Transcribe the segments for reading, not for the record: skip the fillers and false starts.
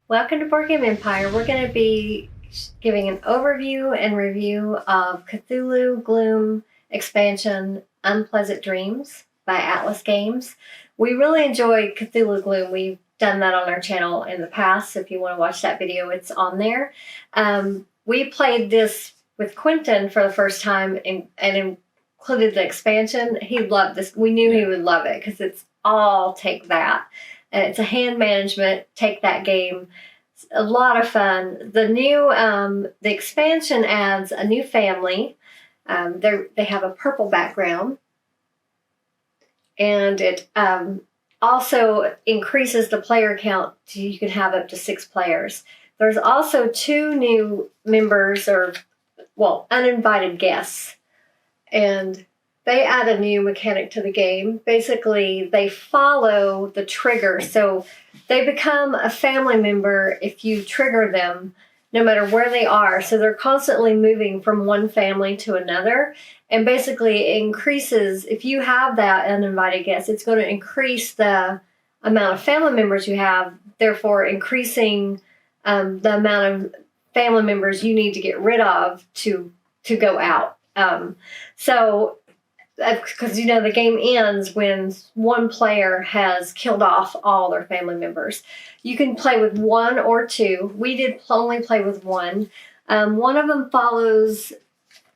Welcome to Board Game Empire. We're going to be giving an overview and review of Cthulhu Gloom expansion Unpleasant Dreams by Atlas Games. We really enjoy Cthulhu Gloom. We've done that on our channel in the past, so if you want to watch that video, it's on there. We played this with Quentin for the first time and included the expansion. He loved this. We knew he would love it because it's all take that. And it's a hand management, take that game. It's a lot of fun. The new, the expansion adds a new family. They have a purple background. And it also increases the player count. You can have up to 6 players. There's also 2 new members, uninvited guests. And they add a new mechanic to the game. Basically, they follow the trigger. So they become a family member if you trigger them, no matter where they are. So they're constantly moving from one family to another. And basically, it increases, if you have that uninvited guest, it's going to increase the amount of family members you have, therefore increasing the amount of family members you need to get rid of to go out. Because, the game ends when one player has killed off all their family members. You can play with 1 or 2. We did only play with 1. One of them follows,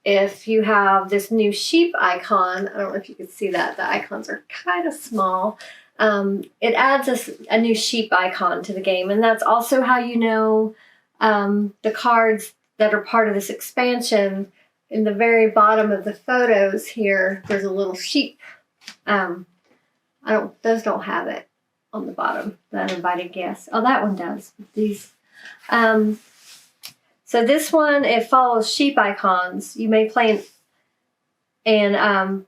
if you have this new sheep icon. I don't know if you can see that. The icons are kind of small. It adds a new sheep icon to the game. And that's also how you know the cards that are part of this expansion. In the very bottom of the photos here, there's a little sheep. Those don't have it on the bottom, the uninvited guests. Oh, that one does. These. So this one, it follows sheep icons. You may play, and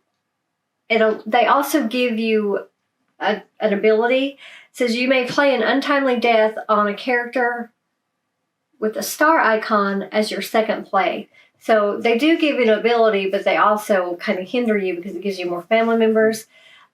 they also give you an ability. It says you may play an untimely death on a character with a star icon as your second play. So they do give you an ability, but they also kind of hinder you because it gives you more family members.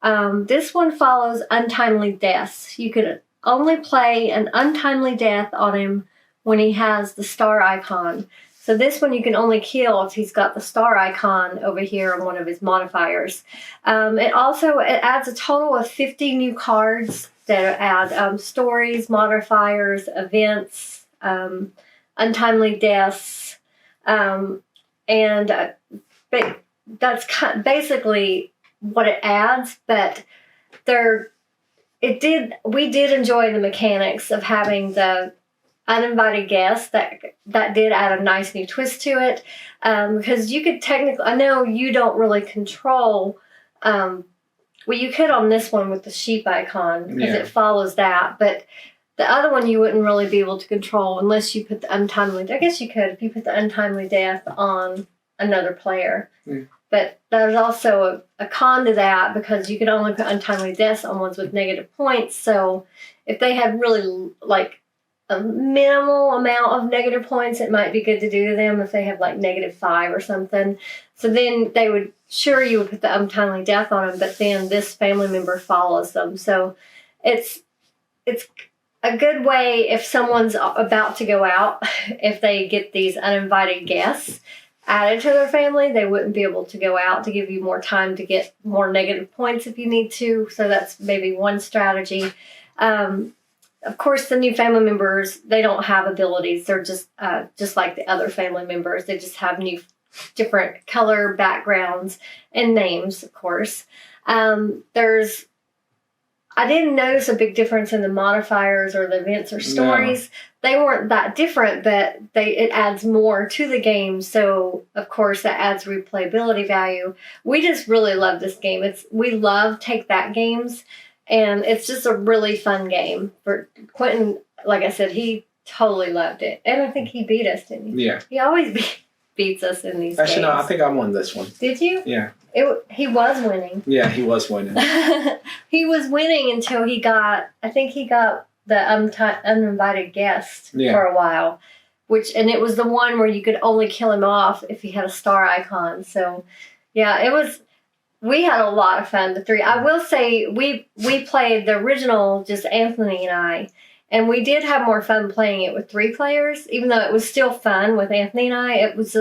This one follows untimely deaths. You could only play an untimely death on him when he has the star icon. So this one you can only kill if he's got the star icon over here on one of his modifiers. It adds a total of 50 new cards that add stories, modifiers, events, untimely deaths. But that's basically what it adds. But we did enjoy the mechanics of having the uninvited guests. That did add a nice new twist to it. Because you could technically, I know you don't really control. You could on this one with the sheep icon because it follows that, but. The other one you wouldn't really be able to control unless you put the untimely. I guess you could if you put the untimely death on another player. Mm. But there's also a con to that because you can only put untimely deaths on ones with negative points. So if they had really a minimal amount of negative points, it might be good to do to them if they have -5 or something. So then you would put the untimely death on them, but then this family member follows them. So it's a good way if someone's about to go out, if they get these uninvited guests added to their family, they wouldn't be able to go out to give you more time to get more negative points if you need to. So that's maybe one strategy. Of course, the new family members, they don't have abilities. They're just like the other family members. They just have new different color backgrounds and names, of course. I didn't notice a big difference in the modifiers or the events or stories. No. They weren't that different, but it adds more to the game. So, of course, that adds replayability value. We just really love this game. We love take that games, and it's just a really fun game. For Quentin, like I said, he totally loved it. And I think he beat us, didn't he? Yeah. He always beats us in these games. Actually, no, I think I won this one. Did you? Yeah. He was winning. Yeah, he was winning. He was winning until he got the uninvited guest for a while. And it was the one where you could only kill him off if he had a star icon. So, yeah, we had a lot of fun, the 3. I will say we played the original, just Anthony and I. And we did have more fun playing it with 3 players, even though it was still fun with Anthony and I. It was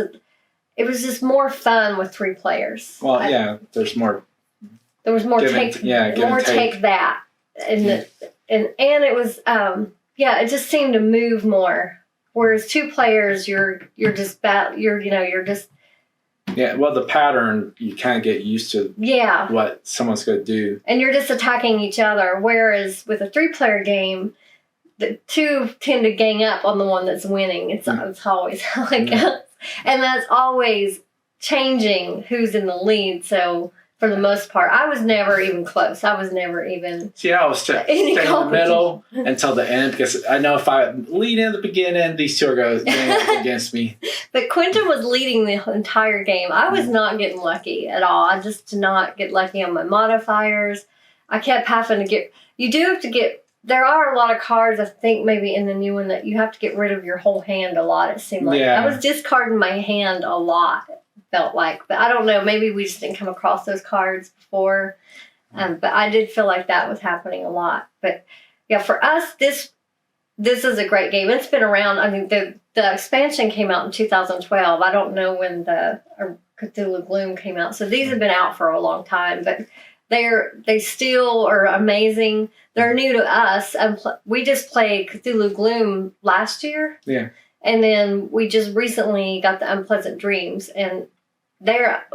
just more fun with 3 players. Well, there's more. There was more take that, and it was it just seemed to move more. Whereas 2 players, you're just the pattern, you kind of get used to what someone's going to do. And you're just attacking each other. Whereas with a 3-player game, the 2 tend to gang up on the one that's winning. It's always like that. And that's always changing who's in the lead. So for the most part, I was never even close. I was never even. See, I was staying in the middle until the end because I know if I lead in the beginning, these 2 are going up against me. But Quentin was leading the entire game. I was not getting lucky at all. I just did not get lucky on my modifiers. I kept having to get. You do have to get. There are a lot of cards, I think, maybe in the new one that you have to get rid of your whole hand a lot. It seemed like I was discarding my hand a lot. Felt like, but I don't know, maybe we just didn't come across those cards before, but I did feel like that was happening a lot. But yeah, for us, this is a great game. It's been around. I mean, the expansion came out in 2012. I don't know when the Cthulhu Gloom came out, so these have been out for a long time, but they still are amazing. They're new to us. We just played Cthulhu Gloom last year, and then we just recently got the Unpleasant Dreams, and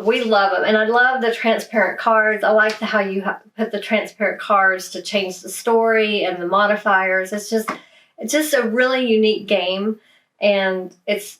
we love them. And I love the transparent cards. I like how you put the transparent cards to change the story and the modifiers. It's just a really unique game, and this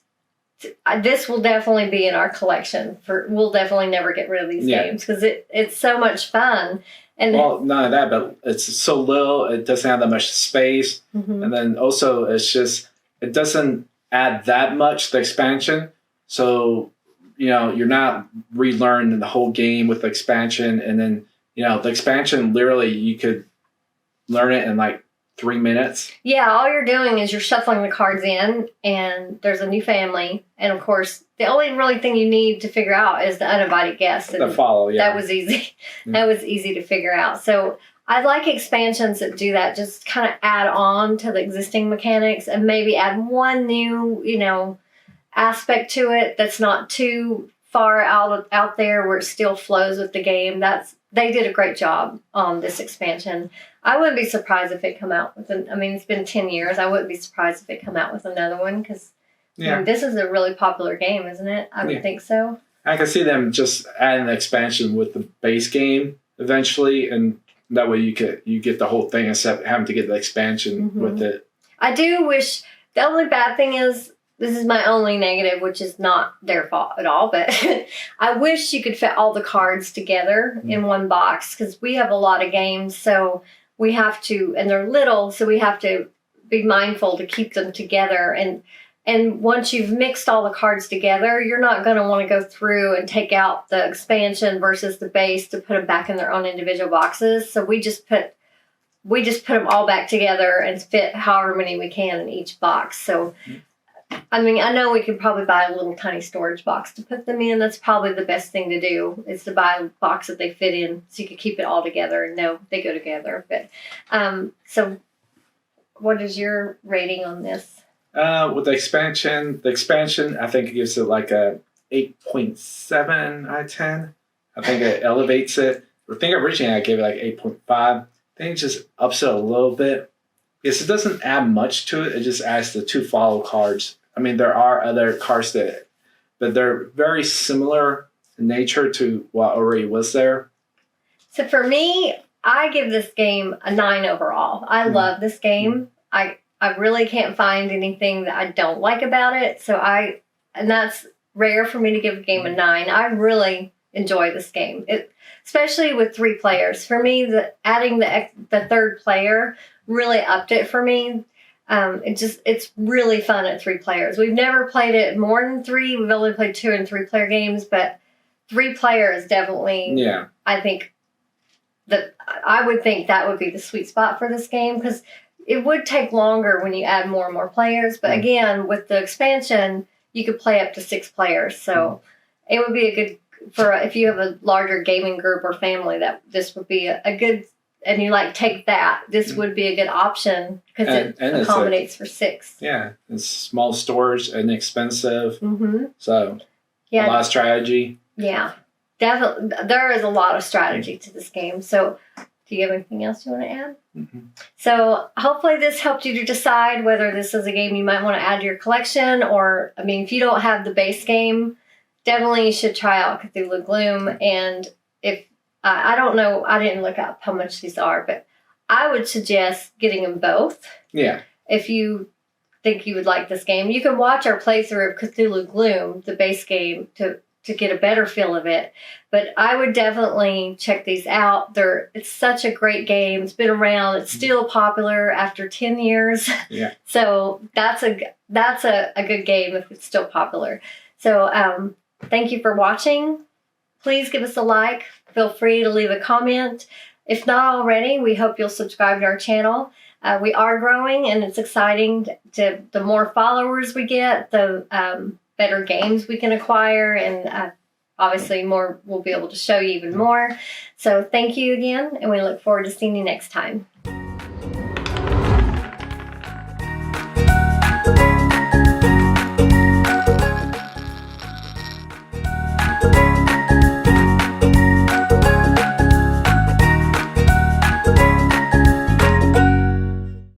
will definitely be in our collection. We'll definitely never get rid of these games because it's so much fun. And none of that, but it's so little. It doesn't have that much space, and then also it's just it doesn't add that much to the expansion. So you're not relearning the whole game with the expansion, and then the expansion literally you could learn it in like 3 minutes. Yeah, all you're doing is you're shuffling the cards in, and there's a new family, and of course the only really thing you need to figure out is the uninvited guest. The follow, that was easy. That was easy to figure out. So I like expansions that do that, just kind of add on to the existing mechanics and maybe add one new aspect to it that's not too far out there where it still flows with the game. They did a great job on this expansion. I wouldn't be surprised if it come out with it's been 10 years. I wouldn't be surprised if it come out with another one because this is a really popular game, isn't it? I would think so. I can see them just adding the expansion with the base game eventually, and that way you get the whole thing instead of having to get the expansion with it. I do wish. The only bad thing is, this is my only negative, which is not their fault at all, but I wish you could fit all the cards together in one box because we have a lot of games, so we have to, and they're little, so we have to be mindful to keep them together. And once you've mixed all the cards together, you're not going to want to go through and take out the expansion versus the base to put them back in their own individual boxes. So we just put them all back together and fit however many we can in each box. So I know we could probably buy a little tiny storage box to put them in. That's probably the best thing to do, is to buy a box that they fit in so you can keep it all together and know they go together. But so what is your rating on this? With the expansion I think it gives it like a 8.7 out of 10. I think it elevates it. I think originally I gave it like 8.5. I think it just ups it a little bit. Yes, it doesn't add much to it. It just adds the 2 follow cards. There are other cards but they're very similar in nature to what already was there. So for me, I give this game a 9 overall. I love this game. I really can't find anything that I don't like about it. And that's rare for me to give a game a 9. I really enjoy this game, especially with 3 players. For me, adding the 3rd player really upped it for me. It's really fun at 3 players. We've never played it more than 3. We've only played 2 and 3 player games, but 3 player is definitely, I think I would think that would be the sweet spot for this game, because it would take longer when you add more and more players. But again, with the expansion, you could play up to 6 players. So it would be a good, if you have a larger gaming group or family, that this would be a and you like take that, this would be a good option because it And it's accommodates for 6. Yeah, it's small storage, inexpensive. Mm-hmm. So a Yeah, lot of strategy. yeah, definitely. There is a lot of strategy to this game. So, do you have anything else you want to add? Mm-hmm. So, hopefully, this helped you to decide whether this is a game you might want to add to your collection, or I mean, if you don't have the base game, definitely you should try out Cthulhu Gloom. And if I don't know, I didn't look up how much these are, but I would suggest getting them both. Yeah. If you think you would like this game, you can watch our playthrough of Cthulhu Gloom, the base game, to get a better feel of it. But I would definitely check these out. It's such a great game. It's been around. It's still popular after 10 years. Yeah. So that's a good game if it's still popular. So thank you for watching. Please give us a like. Feel free to leave a comment. If not already, we hope you'll subscribe to our channel. We are growing, and it's exciting. The more followers we get, the better games we can acquire, and obviously more we'll be able to show you even more. So thank you again, and we look forward to seeing you next time.